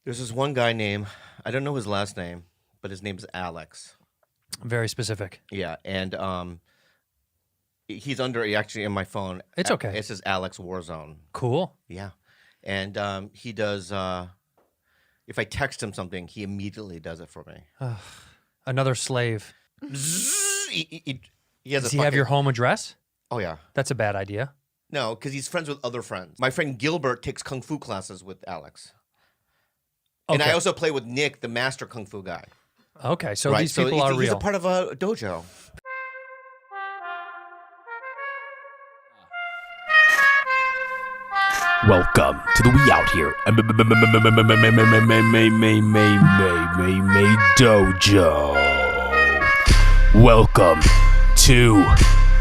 There's this one guy named, I don't know his last name, but his name is Alex. Very specific. Yeah, and he's actually in my phone. It's okay. It says Alex Warzone. Cool. Yeah, and he does. If I text him something, he immediately does it for me. Another slave. He has Does he have your home address? Oh yeah. That's a bad idea. No, because he's friends with other friends. My friend Gilbert takes kung fu classes with Alex. Okay. And I also play with Nick, the master kung fu guy. Okay, so these people are real. He's a part of a dojo. Welcome to the We Out Here Dojo. Welcome to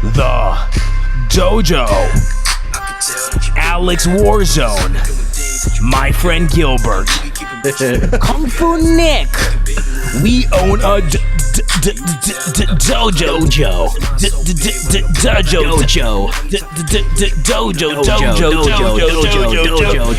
the Dojo. Alex Warzone, my friend Gilbert, Kung Fu Nick. We own a dojo.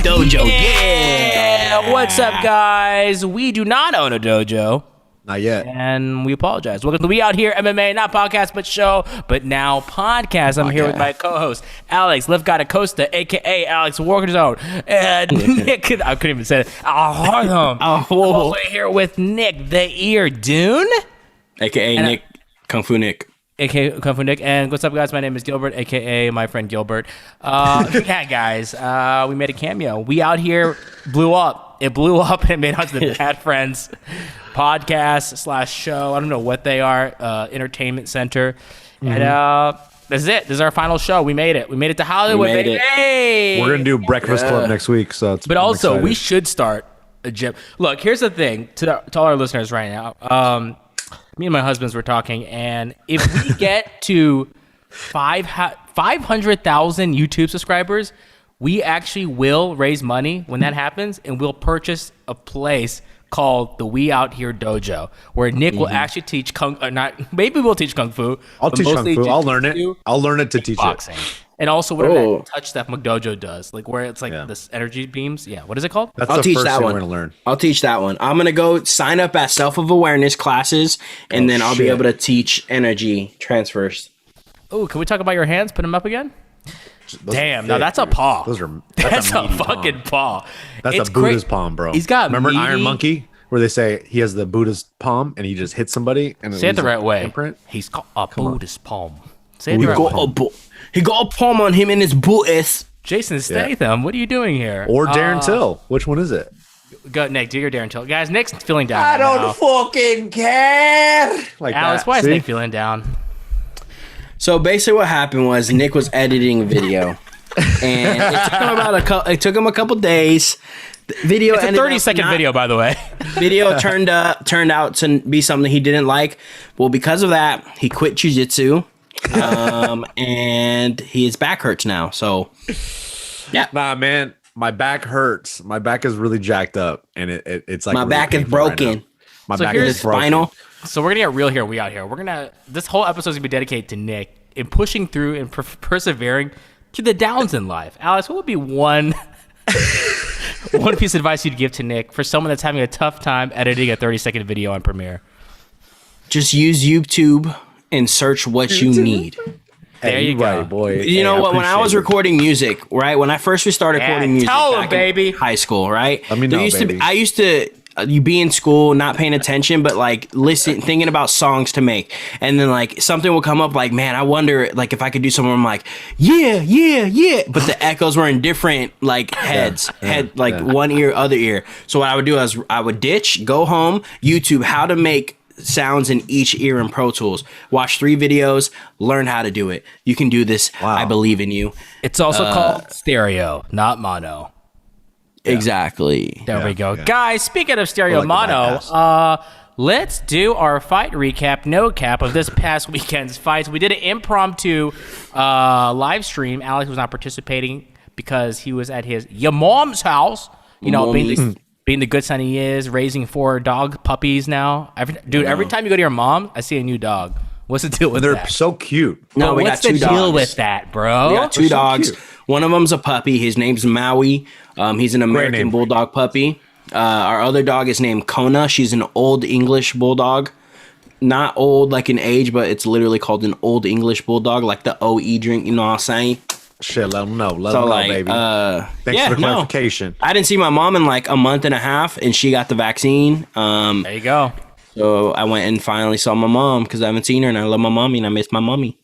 Dojo. Yeah. What's up, guys? We do not own a dojo. Not yet. And we apologize. Welcome to We Out Here MMA, not podcast, but show, but now podcast. I'm here with my co-host, Alec Acosta, a.k.a. Alex Warzone. And Nick, I couldn't even say it. Also here with Nick, the Ear Dune. A.k.a. Nick, Kung Fu Nick. A.k.a. Kung Fu Nick. And what's up, guys? My name is Gilbert, a.k.a. my friend Gilbert. Yeah, guys, we made a cameo. We Out Here blew up. It blew up and made us the Bad Friends podcast / show. I don't know what they are. Entertainment center. Mm-hmm. And this is it. This is our final show. We made it. We made it to Hollywood, baby. We're going to do Breakfast Club next week. But also, we should start a gym. Look, here's the thing to all our listeners right now. Me and my husbands were talking, and if we get to 500,000 YouTube subscribers, we actually will raise money when that happens, and we'll purchase a place called the We Out Here Dojo, where Nick will actually teach maybe we'll teach Kung Fu. I'll teach Kung Fu. I'll learn it. I'll learn it to teach boxing. And also whatever that touch that McDojo does, like where it's like this energy beams. Yeah, what is it called? I'll teach that one. I'll teach that one. I'm gonna go sign up at self-awareness classes, and then I'll be able to teach energy transfers. Oh, can we talk about your hands? Put them up again. Damn, now that's a paw. That's a fucking paw. That's a Buddha's palm, bro. He's got Remember Iron Monkey, where they say he has the Buddha's palm and he just hits somebody and say it the right way. Imprint? He's got a Buddha's palm. Say it the right way. He got a palm on him in his booties. Jason Statham, what are you doing here? Or Darren Till. Which one is it? Go, Nick. Do your Darren Till. Guys, Nick's feeling down. I don't fucking care. Like Alice, why is Nick feeling down? So basically, what happened was Nick was editing a video, and it took him a couple days. The video. It's a 30-second video, by the way. Video turned out to be something he didn't like. Well, because of that, he quit jiu-jitsu, and his back hurts now. So, yeah. Nah, man, my back hurts. My back is really jacked up, and it's like my really back is broken. Right my back is spinal. So we're gonna get real here. We Out Here. This whole episode is gonna be dedicated to Nick in pushing through and persevering to the downs in life. Alex, what would be one piece of advice you'd give to Nick for someone that's having a tough time editing a 30-second video on Premiere? Just use YouTube and search what you need. There you go, boy. You know what? When I was recording music, right? When I first started recording music, baby, high school, right? Let me know, I used to. You be in school, not paying attention, but like thinking about songs to make, and then like something will come up, like, man, I wonder, like, if I could do something. I'm like, yeah, but the echoes were in different like heads, one ear, other ear. So what I would do is I would go home, YouTube how to make sounds in each ear in Pro Tools. Watch 3 videos, learn how to do it. You can do this. Wow. I believe in you. It's also called stereo, not mono. Exactly. There we go. Yeah. Guys, speaking of stereo mono, let's do our fight recap, no cap of this past weekend's fights. We did an impromptu live stream. Alex was not participating because he was at his your mom's house. You know, being the good son he is, raising 4 dog puppies now. Every time you go to your mom, I see a new dog. What's the deal with that? They're so cute. No, we got 2 dogs. What's the deal with that, bro? We got 2 dogs. One of them's a puppy. His name's Maui. He's an American Bulldog puppy. Our other dog is named Kona. She's an old English bulldog. Not old like in age, but it's literally called an old English bulldog, like the OE drink. You know what I'm saying? Shit, let them know. Let them know, baby. Thanks for the clarification. I didn't see my mom in like a month and a half, and she got the vaccine. There you go. So I went and finally saw my mom because I haven't seen her, and I love my mommy, and I miss my mommy.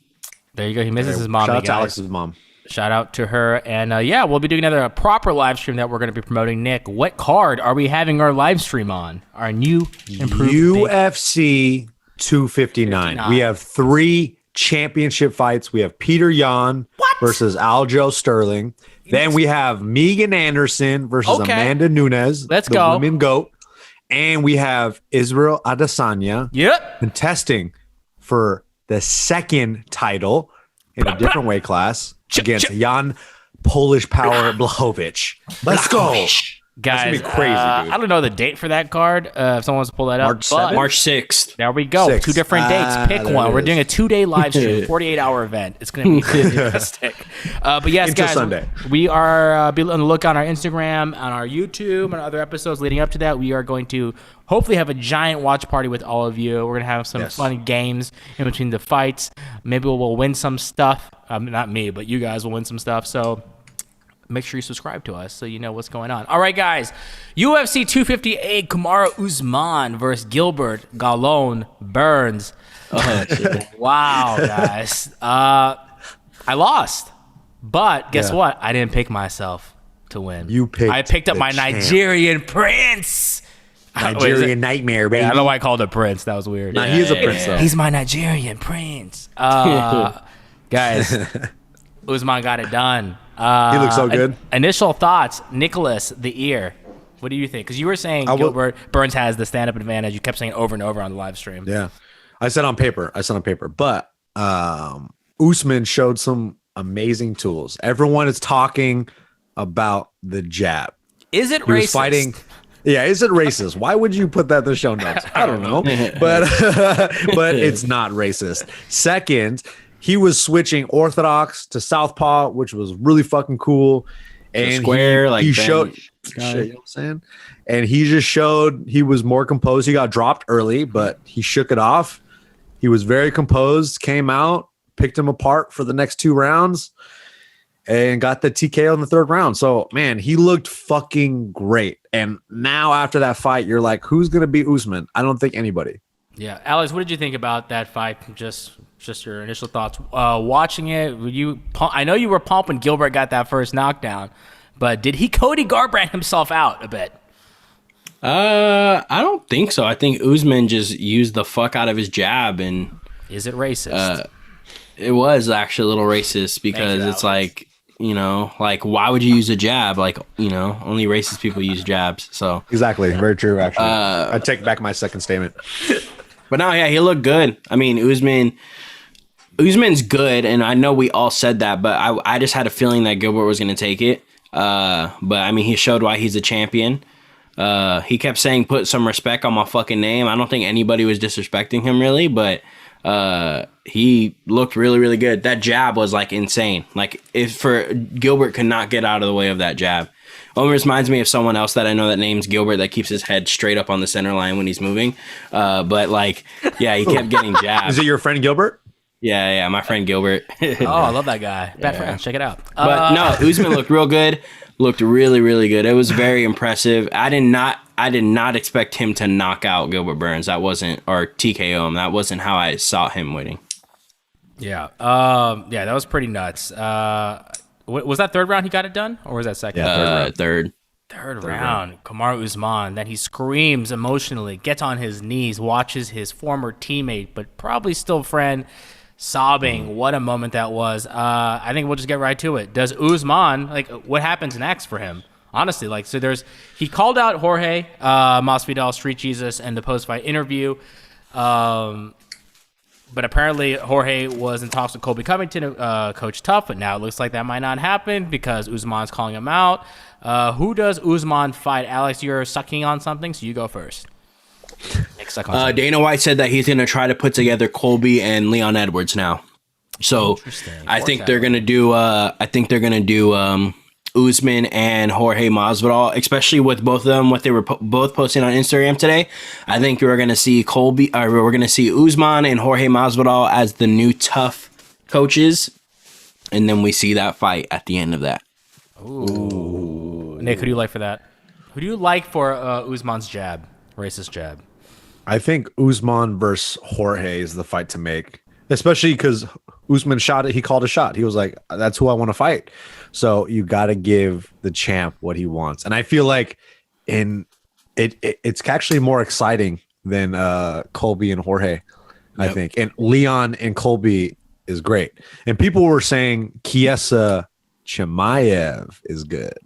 There you go. He misses his mom. Shout out to Alex's mom. Shout out to her. And we'll be doing another proper live stream that we're going to be promoting. Nick, what card are we having our live stream on? Our new improved UFC 259. We have 3 championship fights. We have Peter Yan versus Aljo Sterling. Then we have Megan Anderson versus Amanda Nunes. Let's the go. Women GOAT. And we have Israel Adesanya contesting for the second title in a different weight class against Jan Polish Power Blachowicz. Let's go. Guys, That's gonna be crazy, dude. I don't know the date for that card. If someone wants to pull that up. March 7th? March 6th. There we go. 6th. 2 different dates. Pick there one. it We're is. doing a 2-day live stream, 48-hour event. It's going to be fantastic. But yes, Until guys, Sunday. we are be on the look on our Instagram, on our YouTube, and other episodes leading up to that. We are going to hopefully have a giant watch party with all of you. We're going to have some fun games in between the fights. Maybe we'll win some stuff. Not me, but you guys will win some stuff. So make sure you subscribe to us so you know what's going on. All right, guys. UFC 258, Kamaru Usman versus Gilbert Galon Burns. Wow, guys. I lost. But guess what? I didn't pick myself to win. You picked I picked up the my champ. Nigerian prince. Nigerian nightmare, baby. I don't know why I called him Prince. That was weird. Nah, he is a prince, though. He's my Nigerian prince. Guys, Usman got it done. He looks so good. Initial thoughts, Nicholas, the ear. What do you think? Because you were saying Gilbert Burns has the stand-up advantage. You kept saying it over and over on the live stream. Yeah. I said on paper. But Usman showed some amazing tools. Everyone is talking about the jab. Is it He racist? was fighting. Yeah, is it racist? Why would you put that in the show notes? I don't know. But it's not racist. Second, he was switching orthodox to southpaw, which was really fucking cool. And square, he showed shit, you know what I'm saying? And he just showed he was more composed. He got dropped early, but he shook it off. He was very composed, came out, picked him apart for the next 2 rounds, and got the TKO in the 3rd round. So, man, he looked fucking great. And now after that fight, you're like, who's going to beat Usman? I don't think anybody. Yeah, Alex, what did you think about that fight? Just your initial thoughts. Watching it, I know you were pumped when Gilbert got that first knockdown, but did he Cody Garbrandt himself out a bit? I don't think so. I think Usman just used the fuck out of his jab, and Is it racist? it was actually a little racist because it's like, you know, like why would you use a jab? Like, you know, only racist people use jabs. So Exactly. Very true, actually. I take back my second statement. But no, yeah, he looked good. I mean, Usman's good, and I know we all said that, but I just had a feeling that Gilbert was going to take it. But I mean, he showed why he's a champion. He kept saying, put some respect on my fucking name. I don't think anybody was disrespecting him really, but he looked really, really good. That jab was like insane. Like Gilbert could not get out of the way of that jab. Almost reminds me of someone else that I know that name's Gilbert that keeps his head straight up on the center line when he's moving. But like, yeah, he kept getting jabbed. Is it your friend Gilbert? Yeah, my friend Gilbert. Oh, I love that guy. Bad friends. Check it out. But no, Usman looked real good. Looked really, really good. It was very impressive. I did not expect him to knock out Gilbert Burns. That wasn't, or TKO him. That wasn't how I saw him winning. Yeah. That was pretty nuts. Was that 3rd round he got it done, or was that second? Yeah, Third. Third round, Kamaru Usman. Then he screams emotionally, gets on his knees, watches his former teammate, but probably still friend, sobbing. What a moment that was. I think we'll just get right to it. Does Usman, like, what happens next for him? Honestly, like, so he called out Jorge Masvidal, Street Jesus, in the post-fight interview. But apparently Jorge was in talks with Colby Covington, Coach Tough, but now it looks like that might not happen because Usman's calling him out. Who does Usman fight? Alex, you're sucking on something, so you go first. Suck on something. Dana White said that he's going to try to put together Colby and Leon Edwards now. So I think they're going to do Usman and Jorge Masvidal, especially with both of them, what they were both posting on Instagram today. I think we're going to see we're going to see Usman and Jorge Masvidal as the new tough coaches. And then we see that fight at the end of that. Ooh. Nick, who do you like for that? Who do you like for Usman's jab? Racist jab. I think Usman versus Jorge is the fight to make, especially because Usman shot it. He called a shot. He was like, that's who I want to fight. So you got to give the champ what he wants. And I feel like it's actually more exciting than Colby and Jorge, I think. And Leon and Colby is great. And people were saying Chiesa Chimaev is good.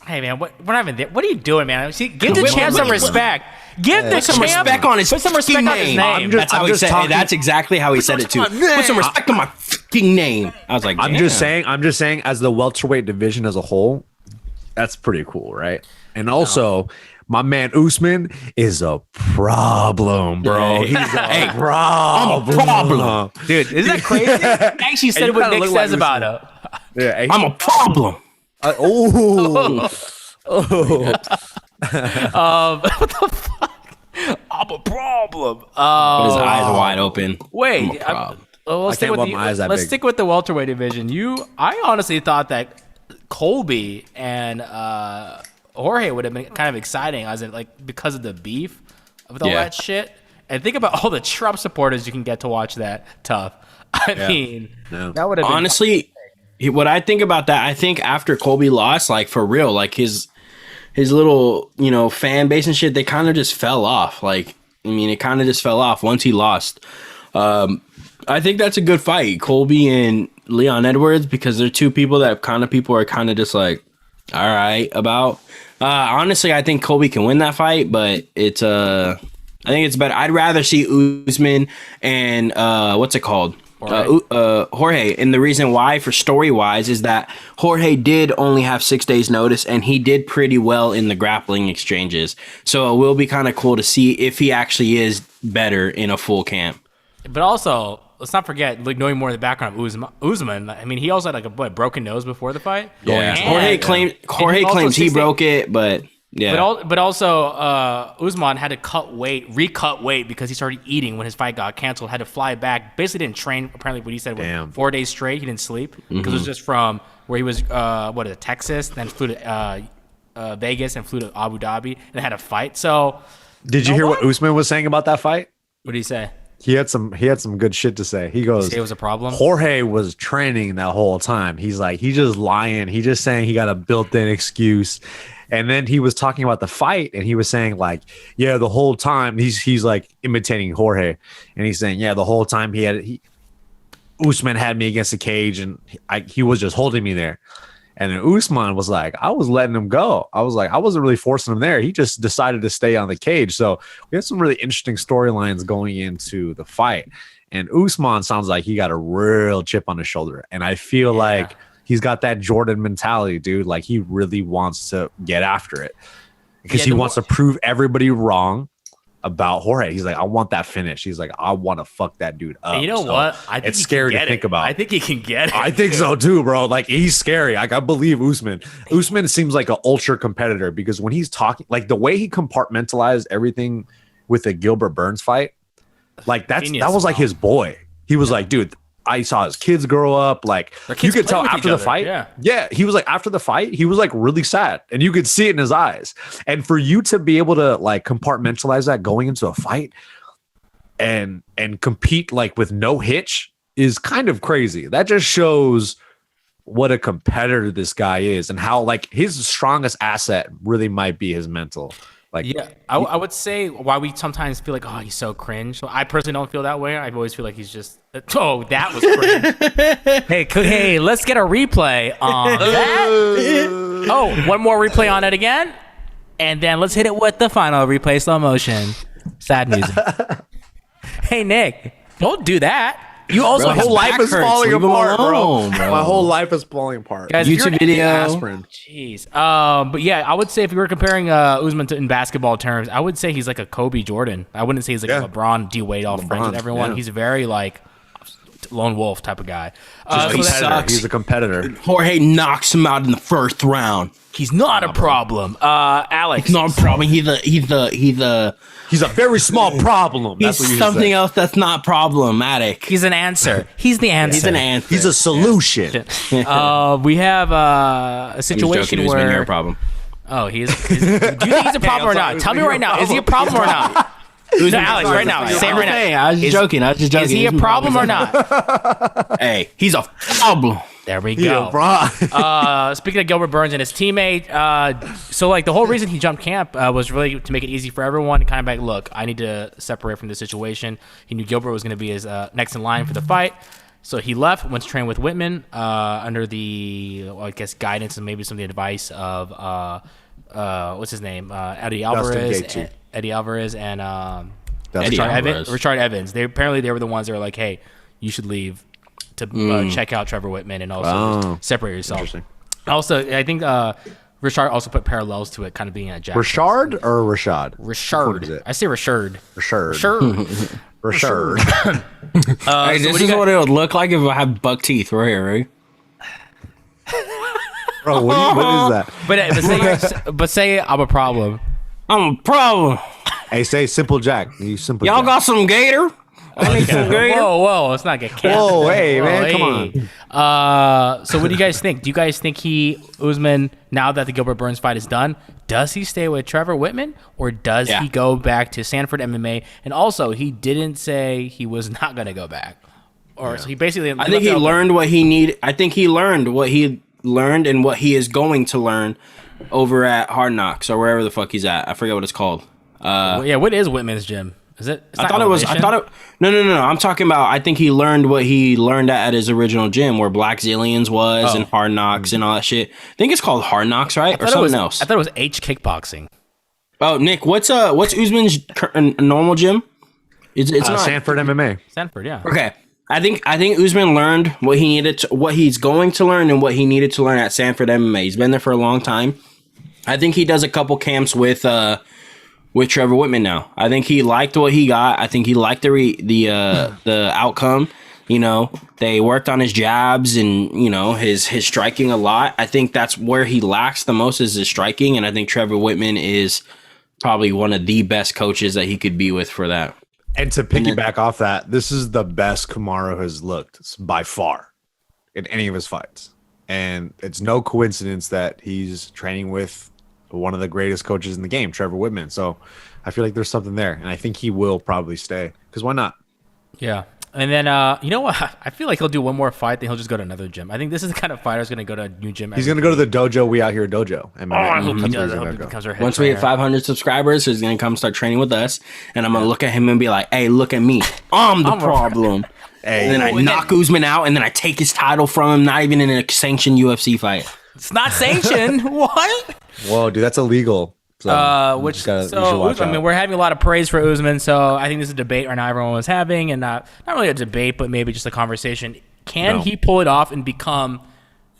Hey man, we're not even there. What are you doing, man? See, give the champ some respect. Give the some champ respect on his put some respect on his name. name. That's how he said it. That's exactly how he said it too. Put some respect on my fucking name. I was like, I'm just saying, as the welterweight division as a whole, that's pretty cool, right? And also, my man Usman is a problem, bro. He's a problem. I'm a problem. Dude, isn't that crazy? Actually said what Nick says about him. Yeah, I'm a problem. What the fuck? I'm a problem. His eyes wide open. Wait, let's stick with the welterweight division. I honestly thought that Colby and Jorge would have been kind of exciting, as in like because of the beef with all that shit. And think about all the Trump supporters you can get to watch that tough. I mean, that would have been honestly. What I think about that, I think after Colby lost, like for real, like his little, fan base and shit, they kind of just fell off. Like, I mean, it kind of just fell off once he lost. I think that's a good fight, Colby and Leon Edwards, because they're two people that people are kind of just like, all right, about. Honestly, I think Colby can win that fight, but it's I think it's better. I'd rather see Usman and what's it called? Jorge. And the reason why, for story wise, is that Jorge did only have 6 days notice, and he did pretty well in the grappling exchanges. So it will be kind of cool to see if he actually is better in a full camp. But also, let's not forget, like, knowing more of the background of Usman. I mean, he also had like a broken nose before the fight. Yeah, Jorge claims he broke it, but. Yeah, but also Usman had to recut weight because he started eating when his fight got canceled. Had to fly back. Basically didn't train. Apparently, what he said, 4 days straight, he didn't sleep because it was just from where he was. Texas, then flew to Vegas and flew to Abu Dhabi and had a fight. So, did you hear what Usman was saying about that fight? What did he say? He had some good shit to say. He goes, it was a problem. Jorge was training that whole time. He's like, he's just lying. He's just saying he got a built-in excuse. And then he was talking about the fight, and he was saying like, yeah, the whole time he's like imitating Jorge, and he's saying, yeah, the whole time Usman had me against the cage, and he was just holding me there. And then Usman was like, I was letting him go. I was like, I wasn't really forcing him there. He just decided to stay on the cage. So we had some really interesting storylines going into the fight. And Usman sounds like he got a real chip on his shoulder, and I feel like he's got that Jordan mentality, dude. Like, he really wants to get after it because he wants to prove everybody wrong about Jorge. He's like, I want that finish. He's like, I want to fuck that dude up. And you know what? I think it's scary to think about. I think he can get it. I think so too, bro. Like, he's scary. Like, I believe Usman. Usman seems like an ultra competitor because when he's talking, like the way he compartmentalized everything with the Gilbert Burns fight, like that was like his boy. He was like, dude, I saw his kids grow up. Like, you could tell after the fight. Yeah. He was like, after the fight, he was like really sad, and you could see it in his eyes. And for you to be able to like compartmentalize that going into a fight and compete like with no hitch is kind of crazy. That just shows what a competitor this guy is and how like his strongest asset really might be his mental. Like, I would say why we sometimes feel like, oh, he's so cringe. I personally don't feel that way. I always feel like he's just, oh, that was cringe. hey, let's get a replay on that. Oh, one more replay on it again. And then let's hit it with the final replay, slow motion. Sad music. Hey, Nick, don't do that. You also, my whole life is falling apart, bro. My whole life is falling apart. Guys, YouTube video. Aspirin. Jeez. But yeah, I would say if you were comparing Usman in basketball terms, I would say he's like a Kobe Jordan. I wouldn't say he's like a LeBron D-Wade all friends with everyone. He's very like lone wolf type of guy. He So sucks. He's a competitor. Jorge knocks him out in the first round. he's not a problem. Alex, It's not a problem. He's He's a very small problem. That's what he's you something say. else that's not problematic. he's an answer. He's the answer. He's an answer. He's a solution. We have a I'm just situation joking, Usman, you're where a problem. do you think he's a problem or not? Tell me right now. Is he a problem or not? No, Alex, right now. Say it right now. I was just joking. Is he a problem or not? Hey, he's a problem. There we Yeah, go. bro. Speaking of Gilbert Burns and his teammate, so like the whole reason he jumped camp was really to make it easy for everyone. Kind of like, look, I need to separate from this situation. He knew Gilbert was going to be his next in line for the fight, so he left, went to train with Whitman under the, I guess, guidance and maybe some of the advice of what's his name, Eddie Alvarez, Gaethje. Eddie Alvarez, and Eddie Alvarez. Richard Evans. They were the ones that were like, hey, you should leave to check out Trevor Whitman and also just separate yourself. Interesting. Also, I think Richard also put parallels to it, kind of being a Jack. Richard or Rashad? What is Richard. it? I say Richard. Richard. Richard. Richard. Hey, this is what it would look like if I had buck teeth right here, right? Bro, what is that? But say I'm a problem. I'm a problem. Hey, say Simple Jack. You Simple Y'all Jack. got some gator? I need some gator. Whoa, let's not get canceled. Whoa, hey, man, come on. So what do you guys think? Do you guys think Usman, now that the Gilbert Burns fight is done, does he stay with Trevor Whitman or does he go back to Sanford MMA? And also, he didn't say he was not going to go back. Or so he basically. I think he learned what he needed. I think he learned what he learned and what he is going to learn over at Hard Knocks or wherever the fuck he's at. I forget what it's called. What is Whitman's gym? Is it? No. I'm talking about. I think he learned what he learned at his original gym, where Black Zillions was and Hard Knocks and all that shit. I think it's called Hard Knocks, right, or something else. I thought it was H Kickboxing. Oh, Nick, what's Usman's normal gym? It's not Sanford MMA. Sanford, yeah. Okay. I think Usman learned what he needed to, what he's going to learn, and what he needed to learn at Sanford MMA. He's been there for a long time. I think he does a couple camps with Trevor Whitman now. I think he liked what he got. I think he liked the outcome. You know, they worked on his jabs and, you know, his striking a lot. I think that's where he lacks the most is his striking, and I think Trevor Whitman is probably one of the best coaches that he could be with for that. And to piggyback off that, this is the best Kamaru has looked by far in any of his fights. And it's no coincidence that he's training with one of the greatest coaches in the game, Trevor Whitman. So I feel like there's something there. And I think he will probably stay. Because why not? Yeah. And then, you know what? I feel like he'll do one more fight, then he'll just go to another gym. I think this is the kind of fighter who's going to go to a new gym. He's going to go to the dojo, We Out Here Dojo. I hope he That's does. where I hope he's he gonna becomes our head Once we hit trainer. 500 subscribers, he's going to come start training with us. And I'm going to look at him and be like, hey, look at me. I'm the problem. Hey, And then I knock Usman out, and then I take his title from him, not even in a sanctioned UFC fight. It's not sanctioned. What? Whoa, dude, that's illegal. So, you should watch out. we're having a lot of praise for Usman, so I think this is a debate right now everyone was having, and not really a debate, but maybe just a conversation. Can he pull it off and become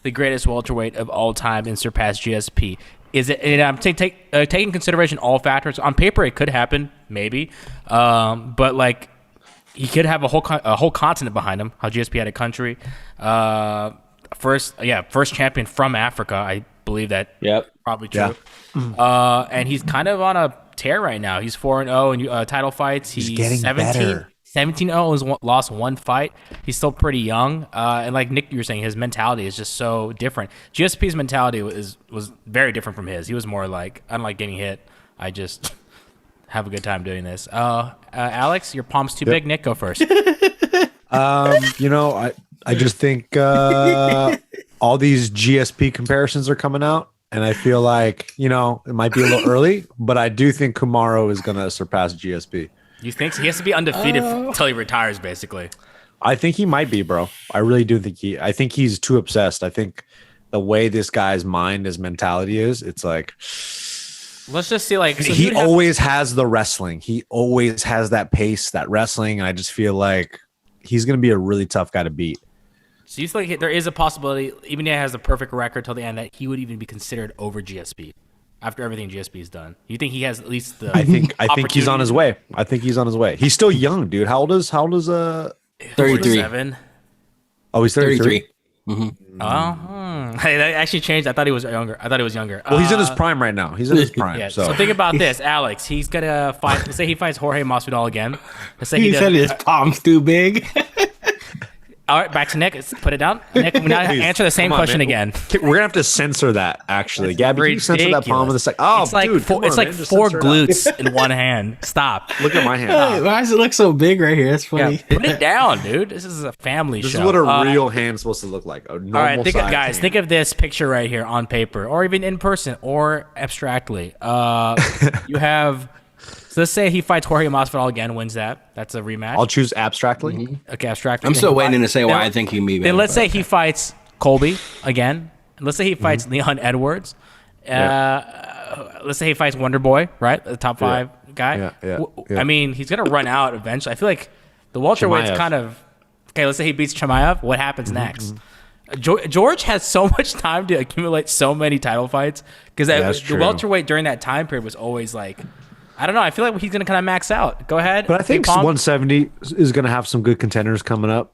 the greatest welterweight of all time and surpass GSP? Is it? And I'm taking consideration all factors. On paper, it could happen, maybe, but like he could have a whole continent behind him. How GSP had a country, first champion from Africa. I believe that. Yep. Probably true. Yeah. And he's kind of on a tear right now. He's 4-0 in title fights. He's getting better. 17-0 has lost one fight. He's still pretty young. And like Nick, you were saying, his mentality is just so different. GSP's mentality was very different from his. He was more like, I don't like getting hit. I just have a good time doing this. Alex, your palm's too big. Nick, go first. You know, I just think all these GSP comparisons are coming out. And I feel like, you know, it might be a little early, but I do think Kamaru is going to surpass GSP. You think so? He has to be undefeated until he retires, basically. I think he might be, bro. I really do think I think he's too obsessed. I think the way this guy's mind, his mentality is, it's like, let's just see, like, so he always has the wrestling. He always has that pace, that wrestling. And I just feel like he's going to be a really tough guy to beat. So you think there is a possibility, even if he has the perfect record till the end, that he would even be considered over GSP after everything GSP's done? You think he has at least the? I think he's on his way. I think he's on his way. He's still young, dude. How old is 33. Oh, he's 33. 33. Hey, that actually changed. I thought he was younger. Well, he's in his prime right now. He's in his prime. Yeah. So, So think about this, Alex. He's gonna fight. Let's say he fights Jorge Masvidal again. Let's say He does. said his palm's too big. All right, back to Nick. Let's put it down. Nick, we now answer the same Come on, question man. again. Okay, we're gonna have to censor that. Actually, Gabby, can you censor that palm of the second? Oh, it's like dude, four, come it's on, like man, just four censor it out. glutes in one hand. Stop. Look at my hand. Why does it look so big right here? That's funny. Yeah, put it down, dude. This is a family This show. is what a real hand's supposed to look like. A normal All right, size guys, hand. think of this picture right here on paper, or even in person, or abstractly. You have. So let's say he fights Jorge Masvidal again, wins that. That's a rematch. I'll choose abstractly. Okay, abstractly. I'm still Then he waiting to say why then- I think he may be. Then let's say he fights Colby again. And let's say he fights Leon Edwards. Let's say he fights Wonder Boy, right? The top 5 guy. Yeah. I mean, he's going to run out eventually. I feel like the welterweight's Chimaev. kind of... Okay, let's say he beats Chimaev. What happens next? George has so much time to accumulate so many title fights because that's the true. welterweight during that time period was always like... I don't know. I feel like he's going to kind of max out. Go ahead. But I think Big Pong. 170 is going to have some good contenders coming up.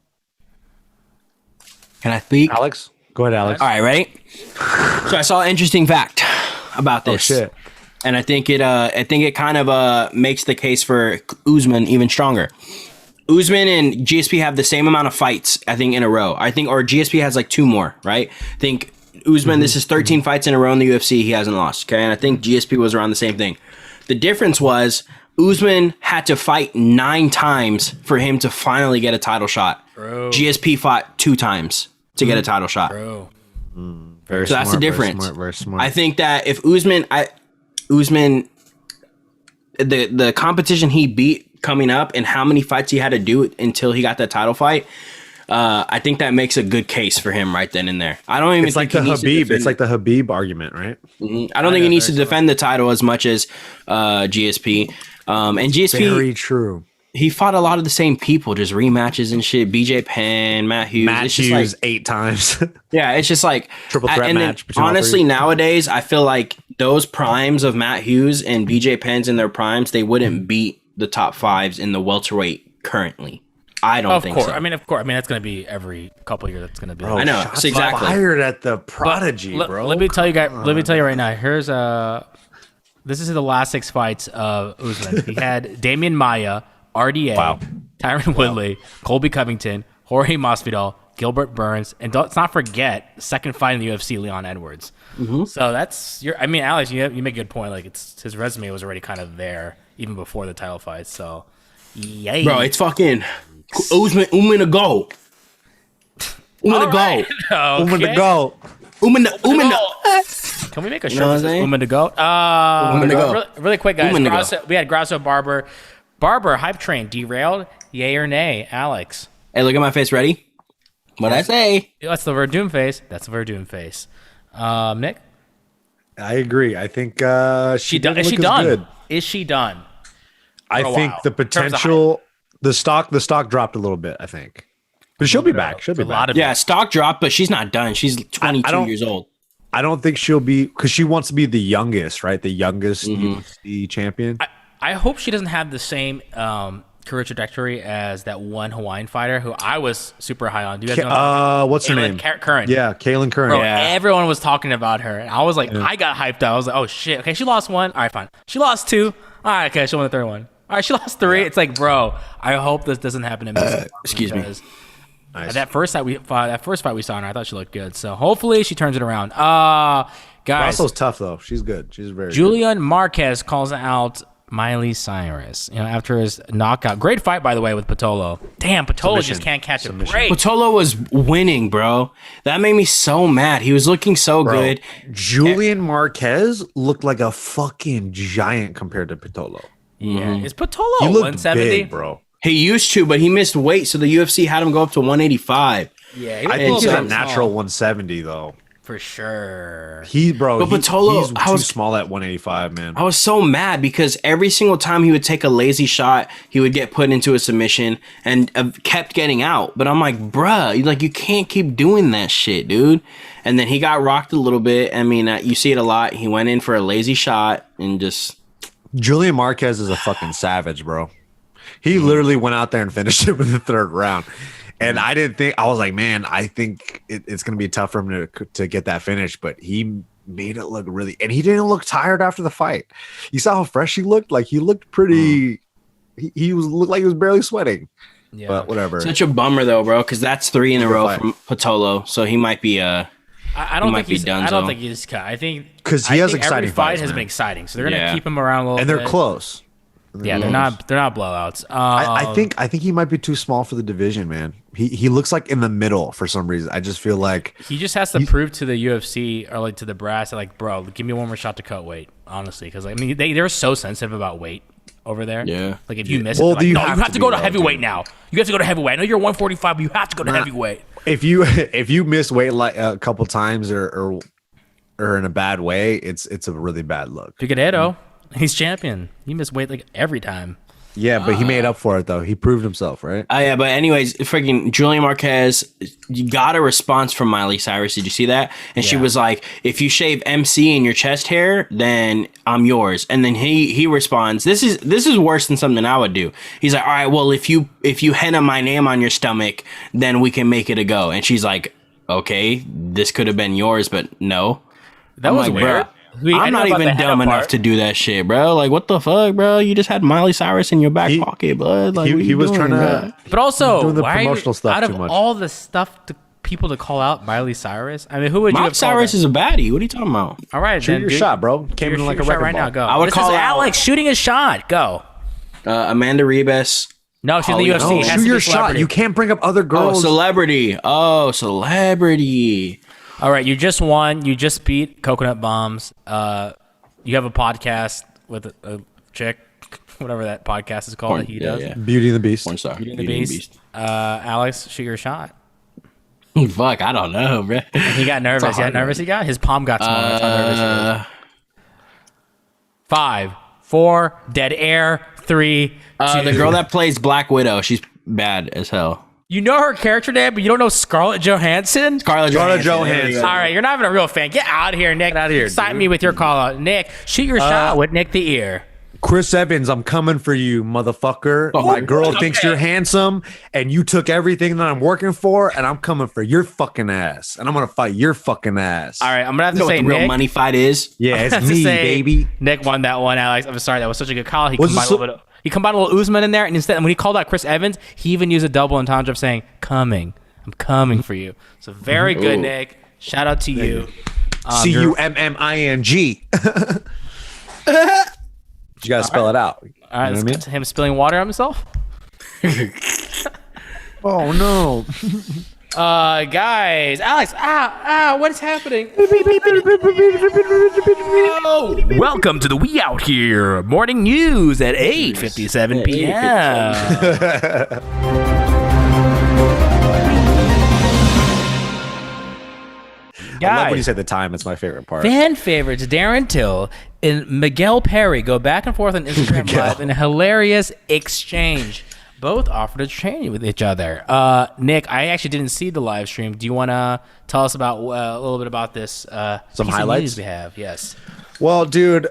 Can I speak? Alex, go ahead, Alex. All right, ready? So I saw an interesting fact about this. Oh shit! And I think it kind of makes the case for Usman even stronger. Usman and GSP have the same amount of fights, I think, in a row. Or GSP has like 2 more, right? I think Usman, this is 13 fights in a row in the UFC. He hasn't lost. Okay, and I think GSP was around the same thing. The difference was Usman had to fight 9 times for him to finally get a title shot. Bro. GSP fought 2 times to get a title shot. Bro. Very So that's the difference. Very smart. I think that if Usman, the competition he beat coming up and how many fights he had to do until he got that title fight, I think that makes a good case for him right then and there. I don't even It's think like the he needs to Habib. defend It's like the Habib argument, right? I don't think he needs to defend the title as much as GSP. And GSP, Very true. he fought a lot of the same people, just rematches and shit. BJ Penn, Matt Hughes. Matt it's just Hughes like, 8 times. yeah, it's just like Triple threat and then, match between all honestly, 3. nowadays, I feel like those primes of Matt Hughes and BJ Penn's in their primes, they wouldn't beat the top 5s in the welterweight currently. I don't think so. I mean, of course. I mean, that's going to be every couple of years. That's going to be. I know. Shots So exactly. fired at the prodigy, bro. Let me tell you guys. Let me tell you right now. Here's This is the last 6 fights of Usman. He had Damian Maia, RDA, Tyron Woodley, Colby Covington, Jorge Masvidal, Gilbert Burns, and let's not forget second fight in the UFC, Leon Edwards. So that's your. I mean, Alex, you make a good point. Like his resume was already kind of there even before the title fight. So, yay, Bro, it's fucking Usman to go. Usman to go. Woman to go. Usman to Can we make a You know what shirt I'm saying? Woman to go? Woman to go. Really quick, guys. Woman to go. We had Grasso Barber. Barber, hype train, derailed, yay or nay? Alex. Hey, look at my face. Ready? What'd I say? That's the Verdun face. That's the Verdun face. Nick? I agree. I think she Is doesn't she look as done? good. Is she done? I For a think while. the In terms of potential, the stock dropped a little bit. I think, but she'll be back. She'll be A lot back. of Yeah, stock dropped, but she's not done. She's 22 don't- years old. I don't think she'll be because she wants to be the youngest, right? The youngest UFC champion. I hope she doesn't have the same career trajectory as that one Hawaiian fighter who I was super high on. Do you guys know? What's her Kaylynn name? Curran. Yeah, Kaylynn Curran. Bro, Yeah. everyone was talking about her. And I was like, I got hyped up. I was like, oh shit. Okay, she lost 1. All right, fine. She lost 2. All right, okay, she won the 3rd one. All right, she lost 3. It's like, bro, I hope this doesn't happen to me. Excuse me. Nice. That first fight we saw her, I thought she looked good. So hopefully she turns it around. Guys, Russell's tough though. She's good. She's very Julian Marquez calls out Miley Cyrus, after his knockout. Great fight, by the way, with Patolo. Damn, Patolo just can't catch a break. Patolo was winning, bro. That made me so mad. He was looking so good. Julian Marquez looked like a fucking giant compared to Pitolo. Yeah, is Patolo He looked 170? big, bro. He used to, but he missed weight, so the UFC had him go up to 185. Yeah, I think he's a so natural 170 though. for sure. But He's Patolo, too small at 185, man. I was so mad because every single time he would take a lazy shot, he would get put into a submission and kept getting out. But I'm like, bruh, you can't keep doing that shit, dude. And then he got rocked a little bit. I mean, you see it a lot. He went in for a lazy shot and just... Julian Marquez is a fucking savage, bro. He literally went out there and finished him in the third round. And I didn't think, I was like, man, I think it's going to be tough for him to get that finish. But he made it look really, and he didn't look tired after the fight. You saw how fresh he looked? Like he looked pretty, looked like he was barely sweating. Yeah. But whatever. Such a bummer though, bro, because that's 3 in a row from Patolo. So he might be, I don't think he's cut. I think because he has exciting every fight fights, has been exciting, so they're gonna keep him around a little bit. And they're close. Yeah, they're not blowouts. I think he might be too small for the division, man. He looks like in the middle for some reason. I just feel like he just has to prove to the UFC or like to the brass, like, bro, give me one more shot to cut weight. Honestly, because I mean they're so sensitive about weight over there. Yeah, like if you miss it, like, you have to go to heavyweight now. You have to go to heavyweight. I know you're 145, but you have to go to heavyweight. If you miss weight like a couple times or in a bad way, it's a really bad look. Figueiredo. He's champion. He missed weight like every time. Yeah, but he made up for it though. He proved himself, right? Yeah, but anyways, freaking Julian Marquez, you got a response from Miley Cyrus. Did you see that? And she was like, "If you shave MC in your chest hair, then I'm yours." And then he responds, "This is worse than something I would do." He's like, "All right, well, if you henna my name on your stomach, then we can make it a go." And she's like, "Okay, this could have been yours, but no." That was like, weird. I'm not even dumb enough to do that shit, bro. Like, what the fuck, bro? You just had Miley Cyrus in your back pocket, bud. Like, he was trying to. But also, doing the why promotional stuff out of too much. all the stuff people to call out Miley Cyrus? I mean, who would you? Miley Cyrus is a baddie. What are you talking about? All right, shoot your shot, bro. Came in like a record right ball. now. Go. I would call Alex shooting a shot. Go. Amanda Ribas. No, she's in the UFC. No, shoot your shot. You can't bring up other girls. Celebrity. Oh, celebrity. All right, you just won. You just beat Coconut Bombs. You have a podcast with a chick, whatever that podcast is called that he does. Yeah. Beauty and the Beast. Porn star. Beauty and the Beast. Alex, shoot your shot. Fuck, I don't know, bro. He got nervous. He got his palm got smaller. That's how nervous he was. 5, 4, dead air. 3, 2. The girl that plays Black Widow, she's bad as hell. You know her character name, but you don't know Scarlett Johansson? Scarlett Johansson. All right, you're not even a real fan. Get out of here, Nick. Get out of here. Excite me with your call out. Nick, shoot your shot with Nick the Ear. Chris Evans, I'm coming for you, motherfucker. My girl thinks you're handsome, and you took everything that I'm working for, and I'm coming for your fucking ass, and I'm gonna fight your fucking ass. All right, I'm gonna have to say, what the real money fight is? Yeah, it's me, baby. Nick won that one, Alex. I'm sorry, that was such a good call. He combined a little Usman in there, and instead, when he called out Chris Evans, he even used a double entendre of saying, "Coming, I'm coming for you." So very good, Nick. Shout out to you. CUMMING. You gotta spell it out. All right, let's get to him spilling water on himself. Oh no. Guys, Alex, what is happening? Welcome to the We Out Here morning news at 8:57 p.m. I love when you say the time. It's my favorite part. Fan favorites Darren Till and Miguel Perry go back and forth on Instagram Live in a hilarious exchange. Both offered to train with each other. Nick, I actually didn't see the live stream. Do you want to tell us about a little bit about this? Some highlights we have. Yes. Well, dude,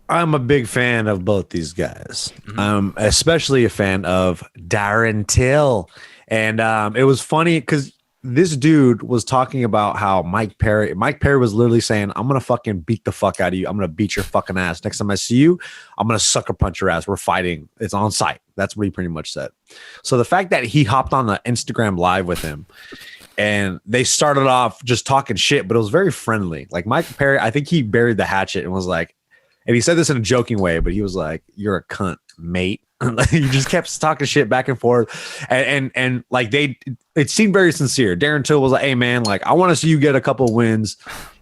I'm a big fan of both these guys. I'm especially a fan of Darren Till, and it was funny because this dude was talking about how Mike Perry was literally saying, "I'm gonna fucking beat the fuck out of you. I'm gonna beat your fucking ass. Next time I see you, I'm gonna sucker punch your ass. We're fighting. It's on site." That's what he pretty much said. So the fact that he hopped on the Instagram live with him and they started off just talking shit, but it was very friendly. Like Mike Perry, I think he buried the hatchet and was like, and he said this in a joking way, but he was like, "You're a cunt, mate." He just kept talking shit back and forth, and like it seemed very sincere. Darren Till was like, "Hey man, like I want to see you get a couple wins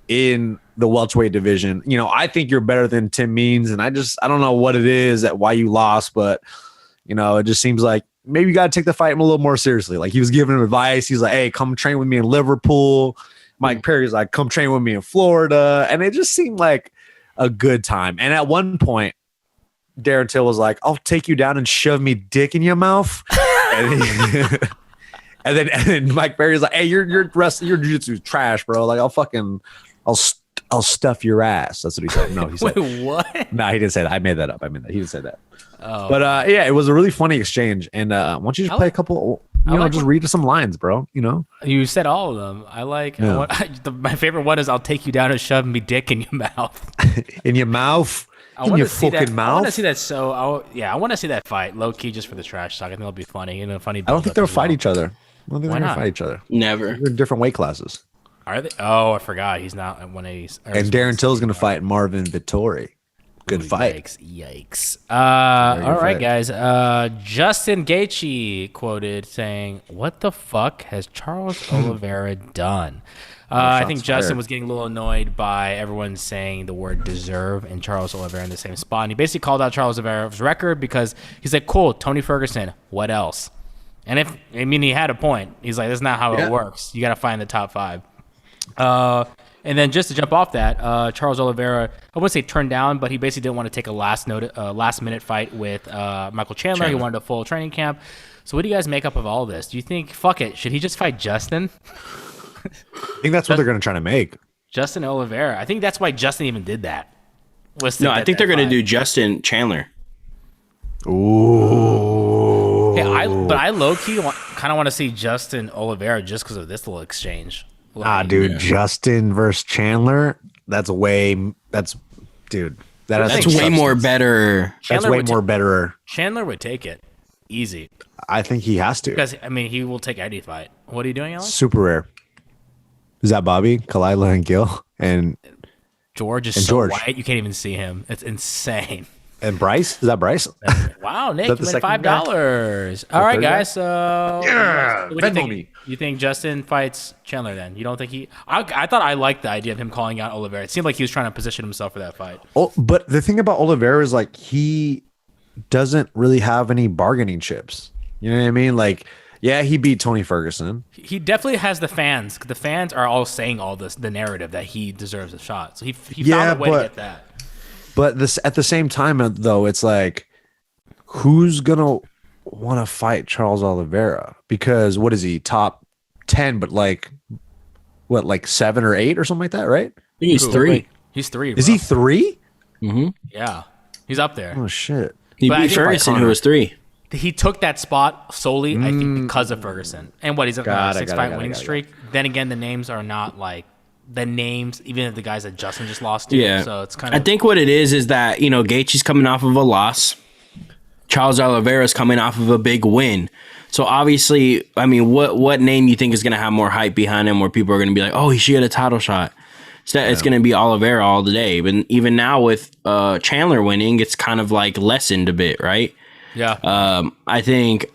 in the welterweight division. You know, I think you're better than Tim Means, and I don't know what it is that why you lost, but you know, it just seems like maybe you got to take the fight a little more seriously." Like he was giving him advice. He's like, "Hey, come train with me in Liverpool." Mike Perry's like, "Come train with me in Florida," and it just seemed like a good time. And at one point, Darren Till was like, "I'll take you down and shove me dick in your mouth." and then Mike Perry's like, "Hey, your jiu-jitsu is trash, bro. Like I'll I'll stuff your ass. That's what he said. No, he said. Wait, what? No, he didn't say that. I made that up. He didn't say that. Oh. But yeah, it was a really funny exchange. And why don't you just play a couple? Just read some lines, bro. You said all of them. I like. Yeah. My favorite one is "I'll take you down and shove me dick in your mouth." In your mouth. In your fucking mouth. I want to see that. I want to see that fight, low key, just for the trash talk. I think it'll be funny. Funny. I don't think they'll fight each other. I don't think they're gonna fight each other. Never. They're in different weight classes. Are they? Oh, I forgot. He's not at 180. And Darren Till's gonna fight Marvin Vittori. Good fight. Yikes. All right, guys. Justin Gaethje quoted saying, "What the fuck has Charles Oliveira done?" I think Justin was getting a little annoyed by everyone saying the word deserve and Charles Oliveira in the same spot. And he basically called out Charles Oliveira's record because he's like, cool, Tony Ferguson, what else? And he had a point. He's like, that's not how it works. You got to find the top 5. And then just to jump off that, Charles Oliveira, I wouldn't say turned down, but he basically didn't want to take a last-minute fight with Michael Chandler. He wanted a full training camp. So what do you guys make up of all this? Do you think, fuck it, should he just fight Justin? I think that's what they're going to try to make. Justin Oliveira. I think that's why Justin even did that. I think they're going to do Justin Chandler. Ooh. But I low-key kind of want to see Justin Oliveira just because of this little exchange. Dude, Justin versus Chandler. That's way more better. That's way more better. Chandler would take it easy. I think he has to. Because he will take any fight. What are you doing, Alex? Super rare. Is that Bobby, Kaylynn, and Gil, and George is so white you can't even see him. It's insane. And Bryce? Is that Bryce? Wow, Nick, you win $5. All right, guys. So what do you think? You think Justin fights Chandler then? You don't think he... I thought I liked the idea of him calling out Oliveira. It seemed like he was trying to position himself for that fight. Oh, but the thing about Oliveira is like he doesn't really have any bargaining chips. You know what I mean? Like, yeah, he beat Tony Ferguson. He definitely has the fans. The fans are all saying all this, the narrative that he deserves a shot. So he found a way to get that. But at the same time, though, it's like, who's gonna want to fight Charles Oliveira? Because what is he, top 10? But like 7 or 8 or something like that, right? I think he's 3. He's 3. Bro. Is he 3? Mm-hmm. Yeah, he's up there. Oh shit! He beat Ferguson, who was 3. He took that spot solely, I think, because of Ferguson. And what, he's on a 6-fight winning streak. Then again, the names are not like the names, even of the guys that Justin just lost to. Yeah. So it's kind of... I think what it is that, Gaethje's coming off of a loss. Charles Oliveira's coming off of a big win. So obviously, what name you think is going to have more hype behind him where people are going to be like, oh, he should get a title shot? It's going to be Oliveira all the day. But even now with Chandler winning, it's kind of like lessened a bit, right? Yeah. I think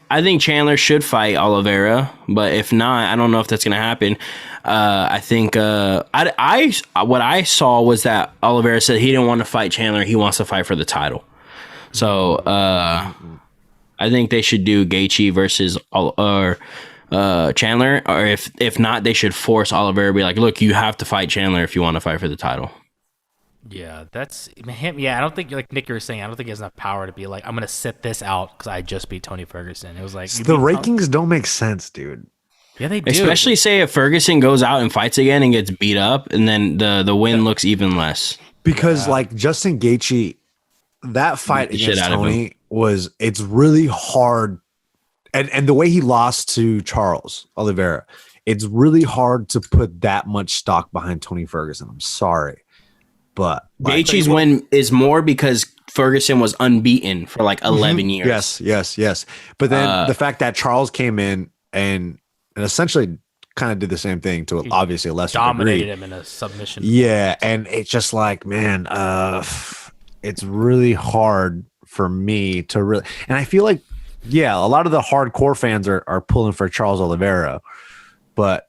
Chandler should fight Oliveira, but if not, I don't know if that's going to happen. I think what I saw was that Oliveira said he didn't want to fight Chandler. He wants to fight for the title. So I think they should do Gaethje versus Chandler, or if not, they should force Oliveira to be like, look, you have to fight Chandler if you want to fight for the title. Yeah, that's him. Yeah, I don't think, like Nick, you were saying, I don't think he has enough power to be like, I'm going to sit this out because I just beat Tony Ferguson. It was like... The rankings don't make sense, dude. Yeah, they do. Especially say if Ferguson goes out and fights again and gets beat up, and then the win looks even less. Because like Justin Gaethje, that fight against Tony it's really hard. And the way he lost to Charles Oliveira, it's really hard to put that much stock behind Tony Ferguson. I'm sorry. But Gaethje's win is more because Ferguson was unbeaten for like 11 years. Yes. But then the fact that Charles came in and essentially kind of did the same thing to obviously a lesser dominated degree. Him in a submission. Yeah, and it's just like, man, it's really hard for me to really, and I feel like, yeah, a lot of the hardcore fans are pulling for Charles Oliveira, but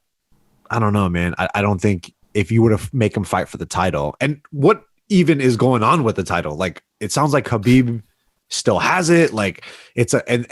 I don't know, man. I don't think if you were to make him fight for the title, and what even is going on with the title, like it sounds like Khabib still has it. Like it's I'm